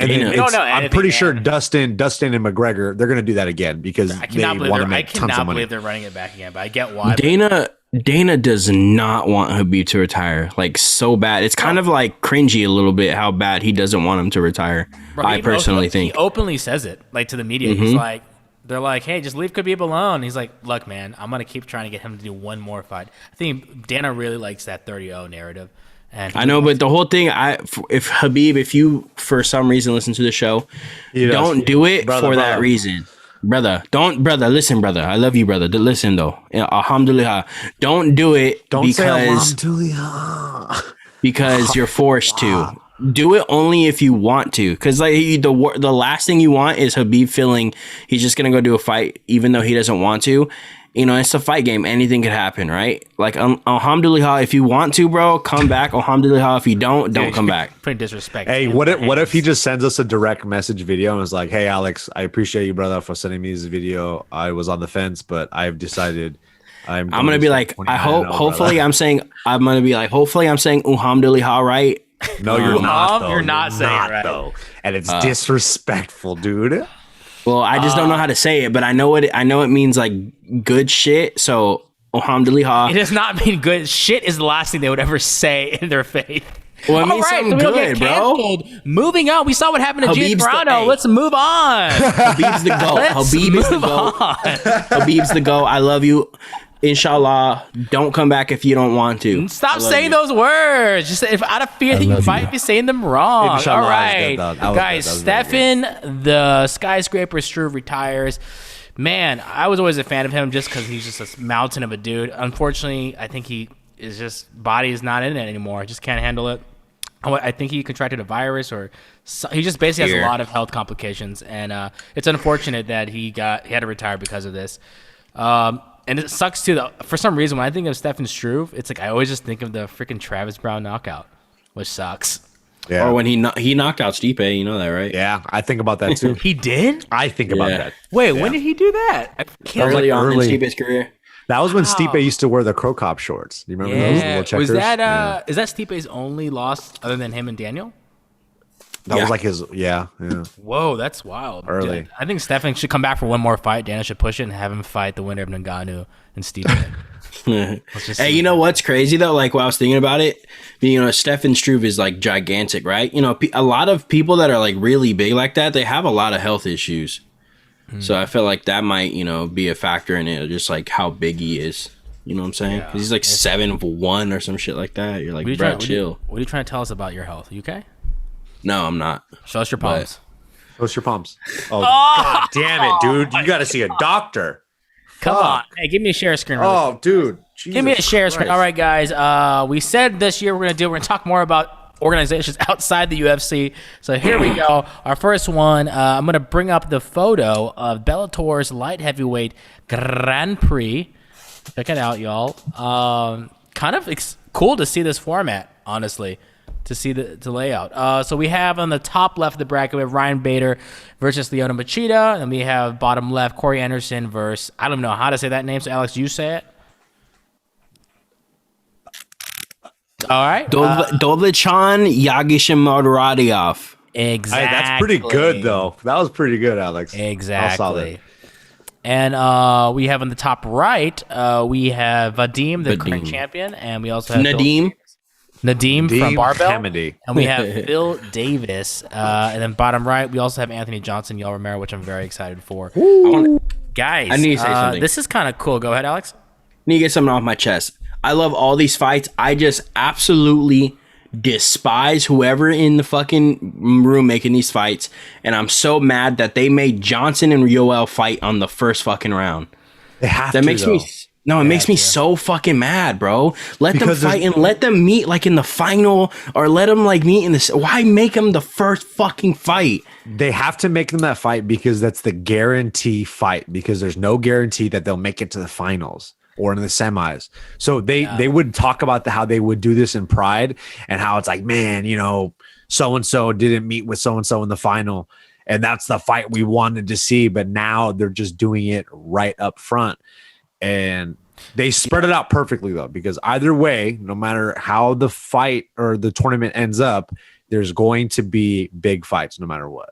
pretty sure Dustin and McGregor, they're going to do that again because they want to make tons of money. I cannot believe they're running it back again, but I get why. Dana does not want Khabib to retire, like so bad. It's kind of like cringy a little bit how bad he doesn't want him to retire. Bro, I personally think he openly says it, like to the media. He's like, they're like, hey, just leave Khabib alone. He's like, look, man, I'm going to keep trying to get him to do one more fight. I think Dana really likes that 30-0 narrative. And I know, but the whole thing, if Khabib, if you for some reason listen to the show, don't do it for that reason. Brother, listen, brother. I love you, brother. Listen, though. Alhamdulillah. Don't do it because you're forced to. Do it only if you want to. Because like the last thing you want is Khabib feeling he's just going to go do a fight even though he doesn't want to. You know, it's a fight game. Anything could happen, right? Like, alhamdulillah, if you want to, bro, come back. Alhamdulillah, if you don't come back. Pretty disrespectful. Hey, what if he just sends us a direct message video and is like, hey, Alex, I appreciate you, brother, for sending me this video. I was on the fence, but I've decided I'm going to be like, hopefully I'm saying alhamdulillah, right? No, you're not, though. You're not saying it right. Though. And it's disrespectful, dude. Well, I just don't know how to say it, but I know it means like good shit. So alhamdulillah. It does not mean good shit is the last thing they would ever say in their faith. Well, it means something good, bro. Moving on. We saw what happened to Gene Brando. Let's move on. Habib's the GOAT. Habib's the GOAT. I love you. Inshallah, don't come back if you don't want to. Stop saying those words. Just if out of fear that you might be saying them wrong. Inshallah, all right, guys. That Stefan, the skyscraper Struve retires. Man, I was always a fan of him just because he's just a mountain of a dude. Unfortunately, I think body is not in it anymore. Just can't handle it. I think he contracted a virus or he just basically has a lot of health complications, and it's unfortunate that he had to retire because of this. And it sucks too. For some reason, when I think of Stefan Struve, it's like I always just think of the freaking Travis Brown knockout, which sucks. Yeah. Or when he knocked out Stipe, you know that, right? Yeah, I think about that too. He did? I think about that. Wait, when did he do that? Early on in Stipe's career. That was when Stipe used to wear the Crow Cop shorts. Do you remember those little checkers? Was that is that Stipe's only loss other than him and Daniel? That was like his, Whoa, that's wild. Early. Dude, I think Stefan should come back for one more fight. Dana should push it and have him fight the winner of Ngannou and Stipe. Hey, you know what's crazy though? Like while I was thinking about it, you know, Stefan Struve is like gigantic, right? You know, a lot of people that are like really big like that, they have a lot of health issues. So I feel like that might, you know, be a factor in it, just like how big he is. You know what I'm saying? 'Cause he's like 7'1" or some shit like that. You're like, bro, chill. What are you trying to tell us about your health? You okay? No, I'm not. Show us your palms. Show us your palms. Oh, God damn it, dude. You got to see a doctor. Come on. Hey, give me a share screen. Oh, dude. Jesus give me a share screen. Christ. All right, guys. We said this year we're going to talk more about organizations outside the UFC. So here we go. Our first one, I'm going to bring up the photo of Bellator's light heavyweight Grand Prix. Check it out, y'all. Kind of cool to see this format, honestly. To see the layout. So we have on the top left of the bracket, we have Ryan Bader versus Leona Machida. And we have bottom left, Corey Anderson versus, I don't know how to say that name. So Alex, you say it. All right. Dovlechan Yagishimadradiev. Exactly. Hey, that's pretty good, though. That was pretty good, Alex. Exactly. And we have on the top right, we have Vadim, the current champion. And we also have Nadim from Barbell. Hamady. And we have Phil Davis. And then bottom right, we also have Anthony Johnson, Yoel Romero, which I'm very excited for. Guys, I need to say something. This is kind of cool. Go ahead, Alex. I need to get something off my chest. I love all these fights. I just absolutely despise whoever in the fucking room making these fights. And I'm so mad that they made Johnson and Yoel fight on the first fucking round. They have that to, makes though. me... No, it makes me so fucking mad, bro. Let them fight and let them meet like in the final or let them like meet in this. Why make them the first fucking fight? They have to make them that fight because that's the guarantee fight because there's no guarantee that they'll make it to the finals or in the semis. So they would talk about how they would do this in Pride and how it's like, man, you know, so-and-so didn't meet with so-and-so in the final. And that's the fight we wanted to see. But now they're just doing it right up front. And they spread it out perfectly, though, because either way, no matter how the fight or the tournament ends up, there's going to be big fights no matter what.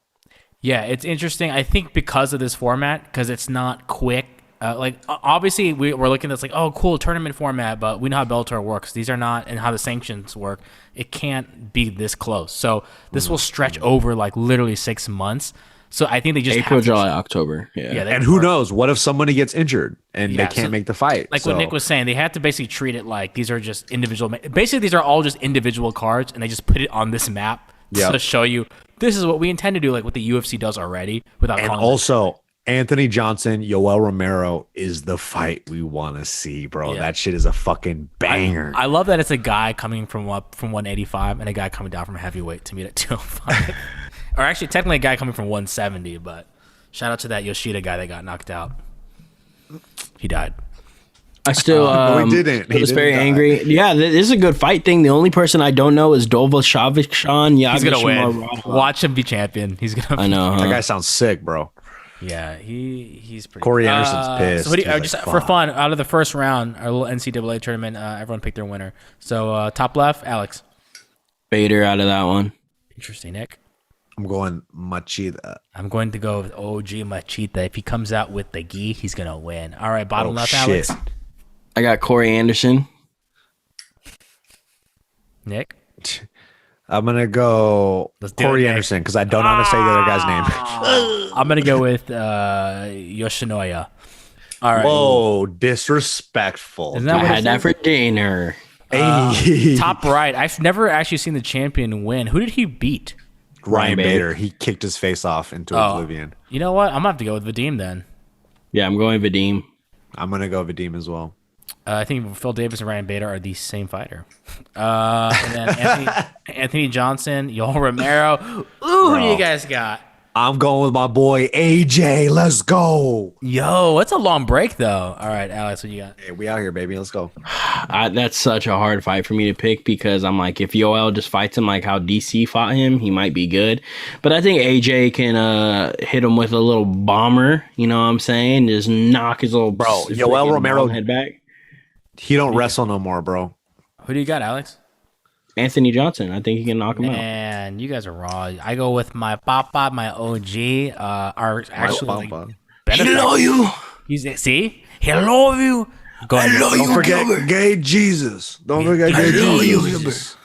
Yeah, it's interesting. I think because of this format, because it's not quick. Like, obviously, we're looking at this like, oh, cool, tournament format, but we know how Bellator works. These are not, and how the sanctions work. It can't be this close. So this will stretch over, like, literally 6 months. So I think they just April, have to, July, October. Yeah. they- And who knows? What if somebody gets injured and Yeah, they can't so- make the fight? Like what Nick was saying, they have to basically treat it like these are just individual. Basically, these are all just individual cards, and they just put it on this map to show you this is what we intend to do, like what the UFC does already. Without And calling it. also, Anthony Johnson, Yoel Romero is the fight we want to see, bro. Yeah. That shit is a fucking banger. I love that it's a guy coming from 185 and a guy coming down from heavyweight to meet at 205, or actually technically a guy coming from 170. But shout out to that Yoshida guy that got knocked out. He died. I still No, he didn't. I He was didn't very die. angry. Yeah, this is a good fight thing. The only person I don't know is Dovashavishan. He's gonna win. Watch him be champion. He's gonna. I know. that Huh? guy sounds sick, bro. Yeah, he's pretty. Corey Anderson's pissed. So what do you, He's like, just for "Fuck." fun, out of the first round, our little NCAA tournament, everyone picked their winner. So top left, Alex. Bader out of that one. Interesting, Nick. I'm going Machida. I'm going to go with OG Machita. If he comes out with the gi, he's gonna win. All right, bottom Oh, left, shit. Alex. I got Corey Anderson. Nick. I'm gonna go Let's do it, Corey Nick. Anderson because I don't know how to say the other guy's name. I'm gonna go with Yoshinoya. All right. Whoa, disrespectful. Isn't I that what had it that for dinner. Hey. Top right. I've never actually seen the champion win. Who did he beat? Ryan Bader. Bader. He kicked his face off into Oh. oblivion. You know what? I'm gonna have to go with Vadim then. Yeah, I'm going Vadim. I'm gonna go Vadim as well. I think Phil Davis and Ryan Bader are the same fighter. And then Anthony Johnson, Yoel Romero. Ooh, who do you guys got? I'm going with my boy AJ. Let's go. Yo, it's a long break though. All right, Alex, what you got? Hey, we out here, baby. Let's go. That's such a hard fight for me to pick because I'm like, if Yoel just fights him like how DC fought him, he might be good. But I think AJ can hit him with a little bomber. You know what I'm saying? Just knock his little Yoel Romero- head back. He don't wrestle no more, bro. Who do you got, Alex? Anthony Johnson. I think he can knock him out. Man, you guys are raw. I go with my papa, my OG. Are actually like, Hello, you. see, hello you. Go ahead. Don't forget gay Jesus. Don't forget gay Jesus.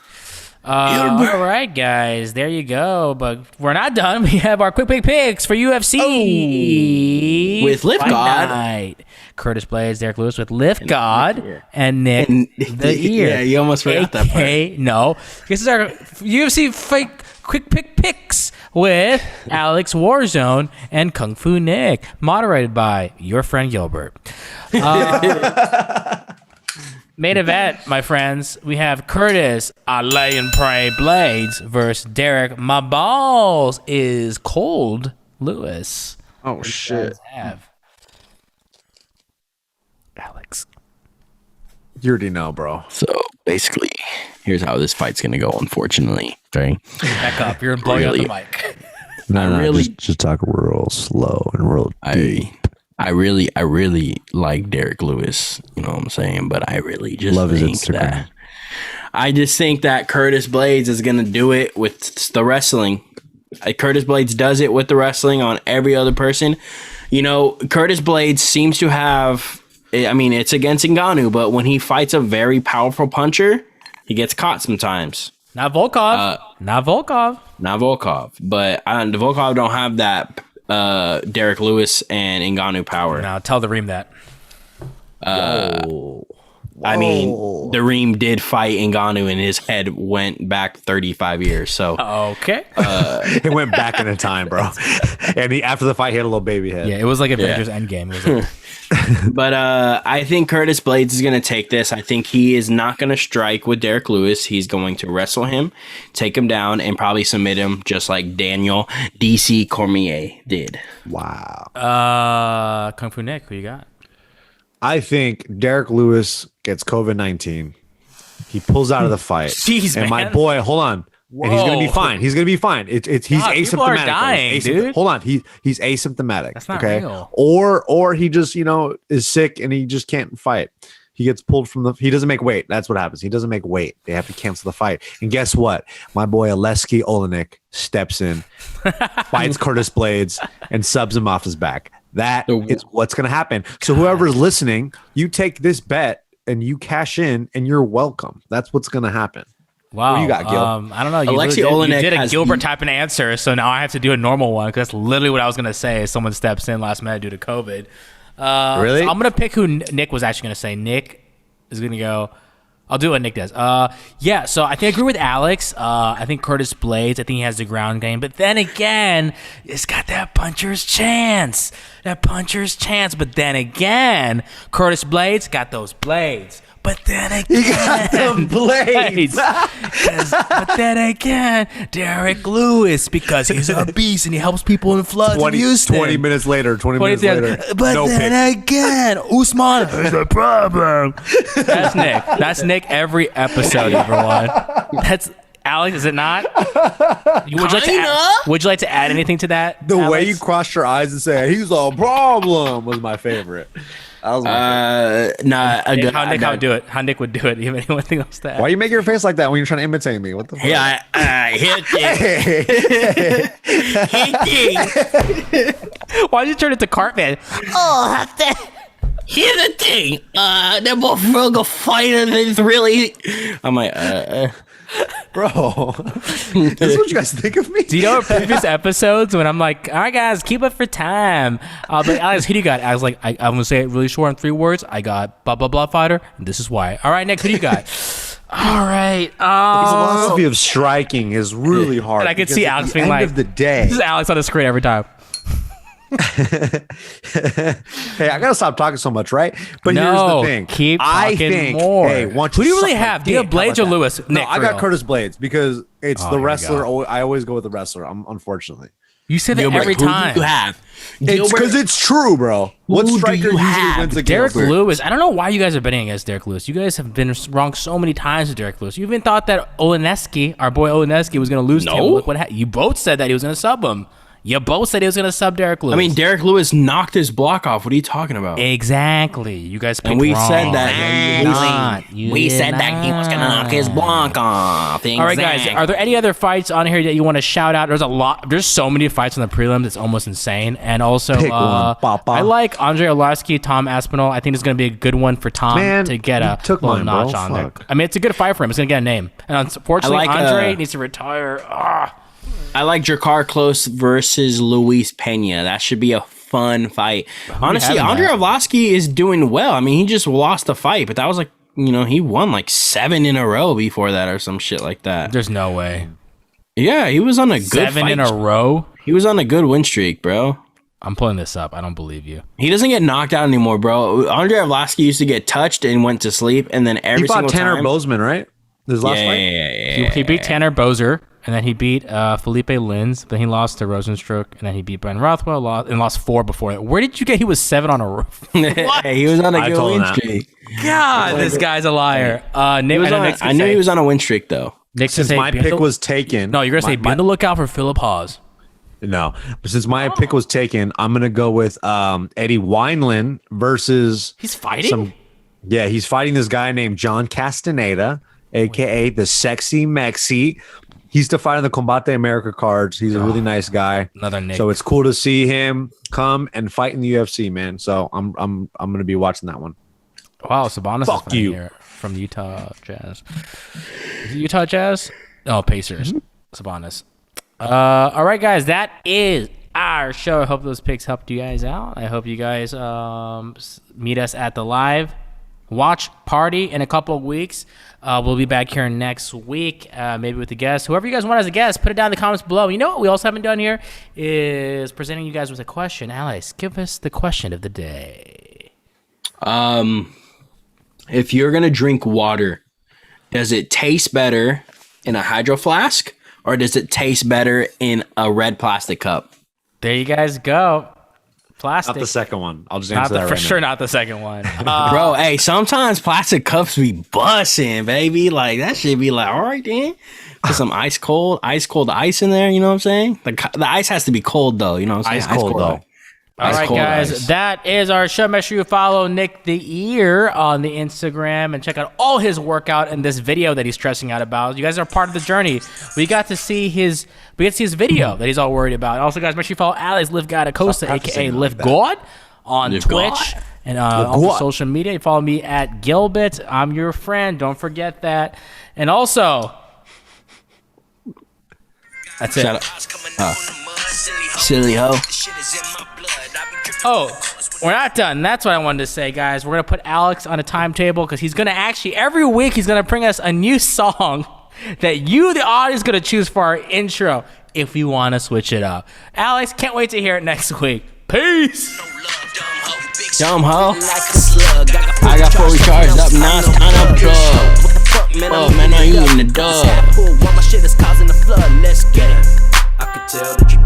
All right, guys, there you go. But we're not done. We have our quick picks for UFC With Lift Fight God. Night. Curtis Blaydes, Derek Lewis with Lift God, and Nick the Ear. Yeah, you almost forgot that part. No, this is our UFC fake quick picks with Alex Warzone and Kung Fu Nick, moderated by your friend Gilbert. Main event, my friends. We have Curtis, Alec and Prix Blaydes versus Derek. My balls is cold. Lewis. Oh shit. Have Alex. You already know, bro. So basically, here's how this fight's gonna go. Unfortunately, okay. Back up. You're blowing out Really? the mic. No, really- just talk real slow and real deep. I really like Derek Lewis. You know what I'm saying? But I really just Love his think Instagram. that I just think that Curtis Blaydes is gonna do it with the wrestling. Curtis Blaydes does it with the wrestling on every other person. You know, Curtis Blaydes seems to have. I mean, it's against Ngannou, but when he fights a very powerful puncher, he gets caught sometimes. Not Volkov. Not Volkov. Not Volkov, but the Volkov don't have that Derek Lewis and Ngannou power. Now tell the Reem that. I mean, the Reem did fight Ngannou, and his head went back 35 years. So Okay. It went back in a time, bro. And after the fight, he had a little baby head. Yeah, it was like Avengers Endgame. It was like, But I think Curtis Blaydes is going to take this. I think he is not going to strike with Derek Lewis. He's going to wrestle him, take him down, and probably submit him just like Daniel DC Cormier did. Wow. Kung Fu Nick, who you got? I think Derek Lewis gets COVID-19. He pulls out of the fight. Jeez, and my man. boy, hold on. And he's gonna be Whoa. fine. He's gonna be fine. He's God, asymptomatic. people are though. dying, He's dude. Hold on. He's asymptomatic. That's not okay. real. Or he just is sick and he just can't fight. He gets pulled from he doesn't make weight. That's what happens. He doesn't make weight. They have to cancel the fight. And guess what? My boy Oleski Olenek steps in, fights Curtis Blaydes, and subs him off his back. That is what's gonna happen. So whoever's listening, you take this bet and you cash in and you're welcome. That's what's gonna happen. Wow. What you got, Gil? I don't know. You Alexei literally Olenek did a has Gilbert beat- type of answer, so now I have to do a normal one because that's literally what I was going to say. Someone steps in last minute due to COVID. Really? So I'm going to pick who Nick was actually going to say. Nick is going to go. I'll do what Nick does. Yeah, so I think I agree with Alex. I think Curtis Blaydes, I think he has the ground game. But then again, it's got that puncher's chance. But then again, Curtis Blaydes got those blades. But then again, He got them blades. but then again, Derrick Lewis, because he's a beast and he helps people in floods in Houston. 20 minutes later. 20 minutes later. But no then pick. again, Usman is a problem. That's Nick. That's Nick every episode, everyone. That's Alex, is it not? Would you like to add anything to that? The way Alex? you crossed your eyes and say, he's a problem, was my favorite. That was my favorite. Nah. How Nick would do it. Do you have anything else to add? Why you make your face like that when you're trying to imitate me? What the fuck? Yeah, hit it. Why'd you turn it to Cartman? Here's the thing. That motherfucker fighter is really. I'm like, Bro, this is what you guys think of me? Do you know previous episodes when I'm like, all right, guys, keep it for time. But Alex, who do you got? I was like, I'm going to say it really short in 3 words. I got blah, blah, blah fighter, and this is why. All right, Nick, who do you got? All right. The philosophy of striking is really hard. And I could see Alex being at the like, end of the day. This is Alex on the screen every time. Hey, I gotta stop talking so much, right? But here's the thing. Keep I talking think, more. Hey, Who do you really have? Do you have Blaydes or Lewis? No, Nick, I for got real. Curtis Blaydes because it's the here we wrestler. go. I always go with the wrestler. Unfortunately, You say that Gilbert, every who time. do you have? it's because it's true, bro. What Who do striker you usually have? wins a Derrick Gilbert? Lewis. I don't know why you guys are betting against Derrick Lewis. You guys have been wrong so many times with Derrick Lewis. You even thought that Oleneski, our boy Oleneski, was going to lose to him. No. Look what happened. You both said that he was going to sub him. You both said he was going to sub Derrick Lewis. I mean, Derrick Lewis knocked his block off. What are you talking about? Exactly. You guys picked And we wrong. said that. You did not. You We did said that he was gonna knock his block off. All right, guys. Are there any other fights on here that you want to shout out? There's a lot. There's so many fights on the prelims. It's almost insane. And also, Pick one, Papa. I like Andre Arlovski, Tom Aspinall. I think it's going to be a good one for Tom Man, to get you a took little mine, notch bro. on there. Fuck. I mean, it's a good fight for him. It's going to get a name. And unfortunately, I like, Andre needs to retire. I like Jakar Close versus Luis Pena. That should be a fun fight. Honestly, having Andre that? Arlovski is doing well. I mean, he just lost the fight, but that was like, he won like 7 in a row before that or some shit like that. There's no way. Yeah, he was on a good 7 fight. in a row? He was on a good win streak, bro. I'm pulling this up. I don't believe you. He doesn't get knocked out anymore, bro. Andre Arlovski used to get touched and went to sleep, and then every He fought single Tanner time. Bozeman, right? His last fight. He beat Tanner Bozer, and then he beat Felipe Lins. Then he lost to Rosenstruck, and then he beat Ben Rothwell, lost 4 before that. Where did you get? He was 7 on a row. He was on a good told him win that. streak. God, this guy's a liar. Nick, I knew he was on a win streak, though. Nick Since my pick was taken. No, you're gonna say be on the lookout for Philip Haas. No, but since my pick was taken, I'm gonna go with Eddie Wineland versus. He's fighting. He's fighting this guy named John Castaneda, aka the Sexy Mexi. He's to fight on the Combate America cards. He's a really nice guy. Another Nick. So it's cool to see him come and fight in the UFC, man. So I'm gonna be watching that one. Wow, Sabonis Fuck is fighting you. here from Utah Jazz. Is it Utah Jazz? Oh, Pacers. Sabonis. All right, guys, that is our show. I hope those picks helped you guys out. I hope you guys meet us at the live watch party in a couple of weeks. We'll be back here next week, maybe with a guest. Whoever you guys want as a guest, put it down in the comments below. You know what we also haven't done here is presenting you guys with a question. Alex, give us the question of the day. If you're gonna drink water, does it taste better in a hydro flask or does it taste better in a red plastic cup? There you guys go. Plastic. Not the second one. I'll just Not answer the, that for right sure, now. not the second one. Bro, hey, sometimes plastic cups be bussin', baby. Like that should be like, all right, then. Put some ice cold ice in there. You know what I'm saying? The ice has to be cold though. You know what I'm saying? Ice cold, though. All right, cold guys, ice. that is our show. Make sure you follow Nick the Ear on the Instagram and check out all his workout and this video that he's stressing out about. You guys are part of the journey. We got to see his video that he's all worried about. Also, guys, make sure you follow Alex Lift Acosta, aka Lift God, on Lift Twitch God. and on social media. You follow me at Gilbert. I'm your friend. Don't forget that. And also, That's it. Shut up. Silly hoe. Oh, we're not done. That's what I wanted to say, guys. We're going to put Alex on a timetable because he's going to actually, every week, he's going to bring us a new song that you, the audience, going to choose for our intro if you want to switch it up. Alex, can't wait to hear it next week. Peace. Dumb hoe. I got 4 recharged up, now it's time to plug. Oh, man, are you in the dub? My shit is causing the flood. Let's get it. I could tell that you